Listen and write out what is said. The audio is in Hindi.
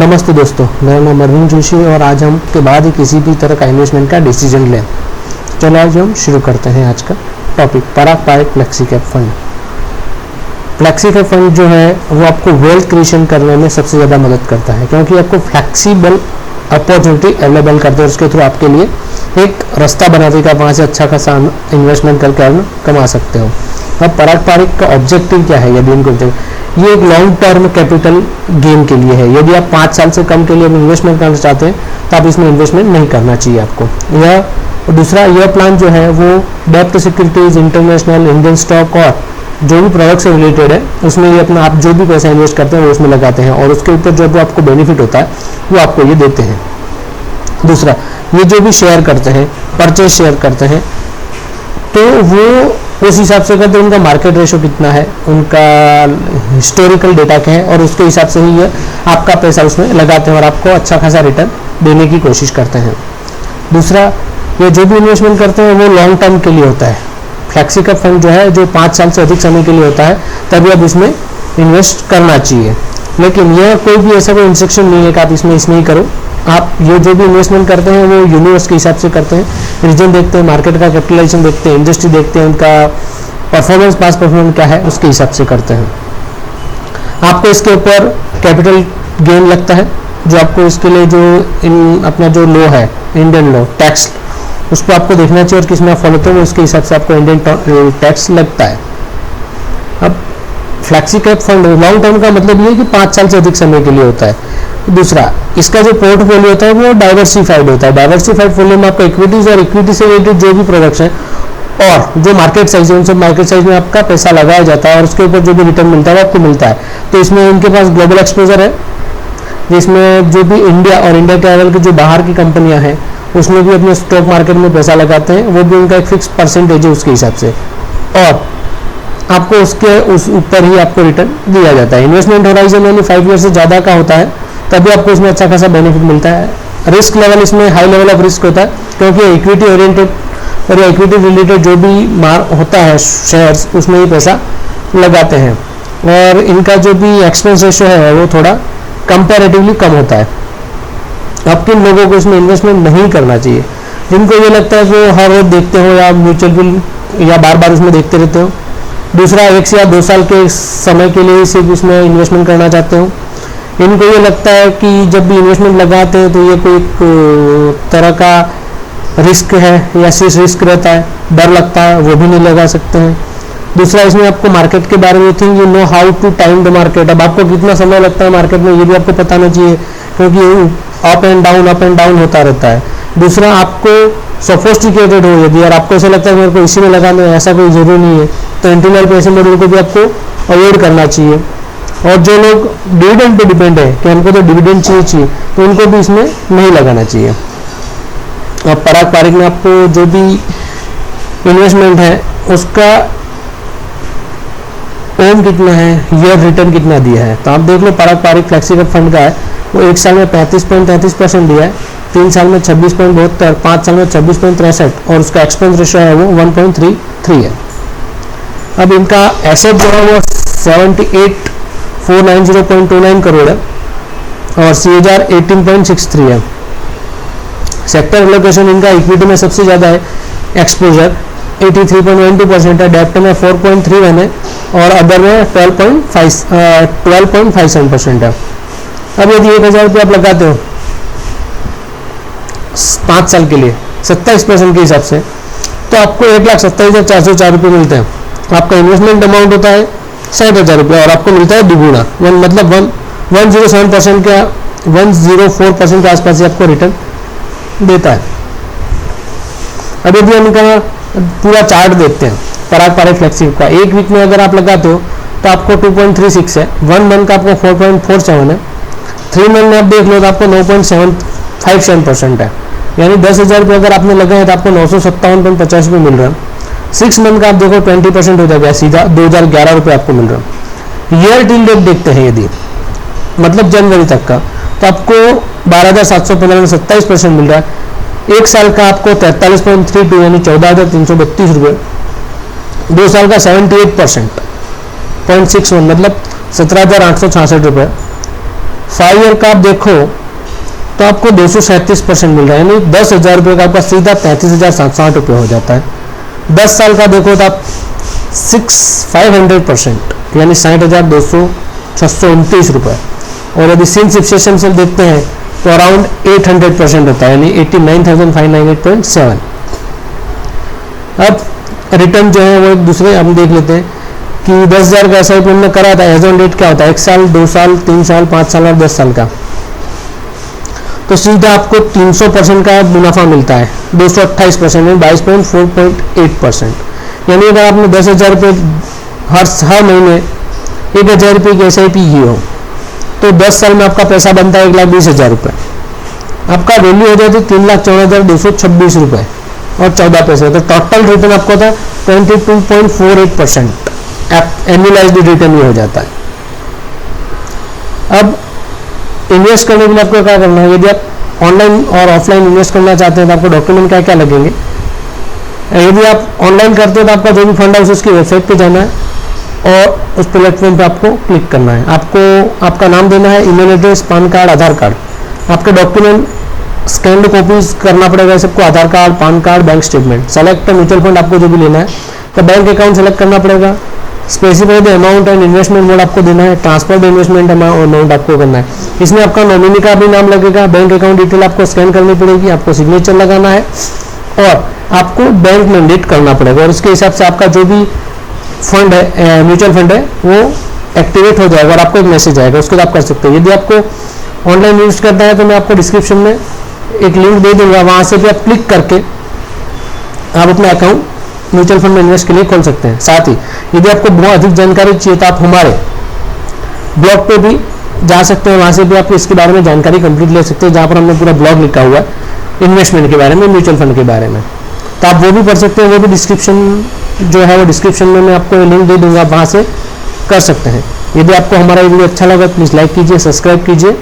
नमस्ते दोस्तों, मेरा नाम अरविंद जोशी और आज हम के बाद ही किसी भी तरह का इन्वेस्टमेंट का डिसीजन लें। चलो आज हम शुरू करते हैं आज का topic, Parag Parikh flexi cap fund. Flexi cap fund जो है वो आपको वेल्थ क्रिएशन करने में सबसे ज़्यादा मदद करता है, क्योंकि आपको फ्लेक्सिबल अपॉर्चुनिटी अवेलेबल करते हैं। उसके थ्रू आपके लिए एक रास्ता बना देगा, वहाँ से अच्छा खासा इन्वेस्टमेंट करके अर्न कमा सकते हो। अब पराग पारिक का ऑब्जेक्टिव क्या है? यदि इनको ये एक लॉन्ग टर्म कैपिटल गेन के लिए है। यदि आप 5 साल से कम के लिए इन्वेस्टमेंट करना चाहते हैं तो आप इसमें इन्वेस्टमेंट नहीं करना चाहिए आपको। यह दूसरा, यह प्लान जो है वो डेब्ट सिक्योरिटीज, इंटरनेशनल, इंडियन स्टॉक और जो भी प्रोडक्ट से रिलेटेड है उसमें ये अपना आप जो भी पैसा इन्वेस्ट करते हैं वो उसमें लगाते हैं और उसके ऊपर जो आपको बेनिफिट होता है वो आपको ये देते हैं। दूसरा, ये जो भी शेयर करते हैं, परचेज शेयर करते हैं, तो वो उस हिसाब से करते हैं उनका मार्केट रेशो कितना है, उनका हिस्टोरिकल डेटा क्या है और उसके हिसाब से ही ये आपका पैसा उसमें लगाते हैं और आपको अच्छा खासा रिटर्न देने की कोशिश करते हैं। दूसरा, ये जो भी इन्वेस्टमेंट करते हैं वो लॉन्ग टर्म के लिए होता है। फ्लेक्सी कैप फंड जो है जो 5 साल से अधिक समय के लिए होता है, तभी आप इसमें इन्वेस्ट करना चाहिए। लेकिन यह कोई भी ऐसा कोई इंस्ट्रक्शन नहीं है कि आप इसमें ही करो। आप ये जो भी इन्वेस्टमेंट करते हैं वो यूनिवर्स के हिसाब से करते हैं, रीजन देखते हैं, मार्केट का कैपिटलाइजेशन देखते हैं, इंडस्ट्री देखते हैं, उनका परफॉर्मेंस, पास्ट परफॉर्मेंस क्या है उसके हिसाब से करते हैं। आपको इसके ऊपर कैपिटल गेन लगता है, जो आपको इसके लिए जो अपना जो लॉ है, इंडियन लॉ टैक्स, उसको आपको देखना चाहिए और किसमें आप फॉलो करते हो उसके हिसाब से आपको इंडियन टैक्स लगता है। अब flexi cap fund long term का मतलब ये है कि 5 साल से अधिक समय के लिए होता है। दूसरा, इसका जो पोर्टफोलियो होता है वो डाइवर्सिफाइड होता है। डाइवर्सिफाइड पोर्टफोलियो में आपको इक्विटीज और इक्विटी से रिलेटेड जो भी प्रोडक्ट्स हैं और जो मार्केट साइज है उन सब मार्केट साइज में आपका पैसा लगाया जाता है और उसके ऊपर जो भी रिटर्न मिलता है वो आपको मिलता है। तो इसमें इनके पास ग्लोबल एक्सपोजर है, जिसमें जो भी इंडिया और इंडिया के लेवल की जो बाहर की कंपनियां हैं उसमें भी अपने स्टॉक मार्केट में पैसा लगाते हैं, वो भी उनका एक फिक्स परसेंटेज है उसके हिसाब से और आपको उसके उस ऊपर ही आपको रिटर्न दिया जाता है। इन्वेस्टमेंट होराइजन यानी 5 ईयर से ज़्यादा का होता है, तभी आपको इसमें अच्छा खासा बेनिफिट मिलता है। रिस्क लेवल इसमें हाई लेवल ऑफ रिस्क होता है, क्योंकि इक्विटी ओरिएंटेड और इक्विटी रिलेटेड जो भी होता है शेयर्स, उसमें ही पैसा लगाते हैं और इनका जो भी एक्सपेंस रेशियो है वो थोड़ा कंपैरेटिवली कम होता है। अब किन लोगों को इसमें इन्वेस्टमेंट नहीं करना चाहिए? जिनको ये लगता है कि हर रोज देखते हो या म्यूचुअल फंड या बार बार उसमें देखते रहते हो। दूसरा, 1 से या 2 साल के समय के लिए सिर्फ इसमें इन्वेस्टमेंट करना चाहते हो। इनको ये लगता है कि जब भी इन्वेस्टमेंट लगाते हैं तो ये कोई तरह का रिस्क है या सिर्फ रिस्क रहता है, डर लगता है, वो भी नहीं लगा सकते हैं। दूसरा, इसमें आपको मार्केट के बारे में think you know how to time the market. अब आपको कितना समय लगता है मार्केट में ये भी आपको पता होना चाहिए, क्योंकि अप एंड डाउन होता रहता है। दूसरा, आपको सोफिस्टिकेटेड हो यदि और आपको ऐसा लगता है मेरे को इसी में लगाना है, ऐसा कोई जरूरी नहीं है, तो इंटरनल पैसे मॉडल को भी आपको अवॉइड करना चाहिए। और जो लोग डिविडेंड पे डिपेंड है कि हमको तो डिविडेंड चाहिए, तो उनको भी इसमें नहीं लगाना चाहिए। अब पराग पारिक में आपको जो भी इन्वेस्टमेंट है उसका ओम कितना है, ईयर रिटर्न कितना दिया है, तो आप देख लो पराग पारिक फ्लेक्सी कैप फंड का है वो 1 साल में 35.33% दिया है, 3 साल में 26.72, 5 साल में 26.63 और उसका एक्सपेंस रेशियो है वो 1.33 है। अब इनका एसेट जो है वो 78,490.29 करोड़ है और CAGR 18.63 है। सेक्टर एलोकेशन इनका इक्विटी में सबसे ज़्यादा है, एक्सपोजर 83.12% है, डेब्ट में 4.31 है और अदर में 12.57% है। अब यदि 1,000 रुपये आप लगाते हो 5 साल के लिए 27% के हिसाब से, तो आपको 1,27,404 रुपये मिलते हैं। आपका इन्वेस्टमेंट अमाउंट होता है 60,000 रुपये और आपको मिलता है दुगुना, मतलब 107% का 104% के आसपास ही आपको रिटर्न देता है। अब यदि हम इनका पूरा चार्ट देखते हैं पराग पारिक फ्लेक्सी का, 1 वीक में अगर आप लगाते हो तो आपको 2.36 है, 1 मंथ का आपको 4.47 है, 3 मंथ में आप देख लो तो आपको 9.757% है, यानी 10,000 रुपये अगर आपने लगाए तो आपको 957.50 रुपये मिल रहा है। 6 मंथ का आप देखो 20% हो जाएगा, सीधा 2,011 रुपये आपको मिल रहा है। ईयर टिल डेट देखते हैं यदि, मतलब जनवरी तक का, तो आपको 12,715 में 27% मिल रहा है। 1 साल का आपको 43.32 यानी 14,332 रुपये, 2 साल का 78.61 मतलब 17,866 रुपये, 5 ईयर का आप देखो तो आपको 237% मिल रहा है, यानी 10,000 रुपये का आपका सीधा 35,760 रुपये हो जाता है। 10 साल का देखो तो आप 500% यानी 60,629 रुपये। और यदि सिंस इप्सेशन से देखते हैं तो अराउंड 800% होता है, यानी 89,598.7। अब रिटर्न जो है वो एक दूसरे हम देख लेते हैं कि 10,000 का SIP हमने करा था, एज ऑन डेट क्या होता है, 1 साल, 2 साल, 3 साल, 5 साल और 10 साल का, तो सीधा आपको 300% का मुनाफा मिलता है, 228% में 22.48%। यानी अगर आपने 10,000 रुपये हर महीने 1,000 रुपये की SIP की हो तो 10 साल में आपका पैसा बनता है 1,20,000 रुपये। आपका वैल्यू हो जाती है 3,14,226 रुपये और 14 पैसे। तो टोटल रिटर्न आपको था 22.48%। एनुअलाइज्ड रिटर्न ही हो जाता है। अब इन्वेस्ट करने के लिए आपको क्या करना है, यदि आप ऑनलाइन और ऑफलाइन इन्वेस्ट करना चाहते हैं तो आपको डॉक्यूमेंट क्या क्या लगेंगे। यदि आप ऑनलाइन करते हो तो आपका जो भी फंड हाउस उसकी वेबसाइट पे जाना है और उस प्लेटफॉर्म पे आपको क्लिक करना है। आपको आपका नाम देना है, email address, PAN card, Aadhaar card, आपके डॉक्यूमेंट स्कैन्ड कॉपीज करना पड़ेगा सबको, Aadhaar card, PAN card, bank statement. Select mutual fund आपको जो भी लेना है तो बैंक अकाउंट सेलेक्ट करना पड़ेगा। Specify the amount and investment mode आपको देना है, ट्रांसफर द इन्वेस्टमेंट अमाउंट आपको करना है। इसमें आपका नॉमिनी का भी नाम लगेगा, बैंक अकाउंट डिटेल आपको स्कैन करनी पड़ेगी, आपको सिग्नेचर लगाना है और आपको बैंक मैंडेट करना पड़ेगा और उसके हिसाब से आपका जो भी फंड है, म्यूचुअल फंड है, वो एक्टिवेट हो जाएगा और आपको एक मैसेज आएगा, उसको आप कर सकते हो। यदि आपको ऑनलाइन इन्वेस्ट करना है तो मैं आपको डिस्क्रिप्शन में एक लिंक दे दूंगा, वहां से भी आप क्लिक करके आप अपना अकाउंट म्यूचुअल फंड में इन्वेस्ट के लिए खोल सकते हैं। साथ ही यदि आपको बहुत अधिक जानकारी चाहिए तो आप हमारे ब्लॉग पे भी जा सकते हैं, वहां से भी आप इसके बारे में जानकारी कंप्लीट ले सकते हैं, जहां पर हमने पूरा ब्लॉग लिखा हुआ है इन्वेस्टमेंट के बारे में, म्यूचुअल फंड के बारे में। तो आप वो भी पढ़ सकते हैं, वो भी डिस्क्रिप्शन जो है वो डिस्क्रिप्शन में मैं आपको लिंक दे दूंगा, वहां से कर सकते हैं। यदि आपको हमारा वीडियो अच्छा लगा प्लीज़ लाइक कीजिए, सब्सक्राइब कीजिए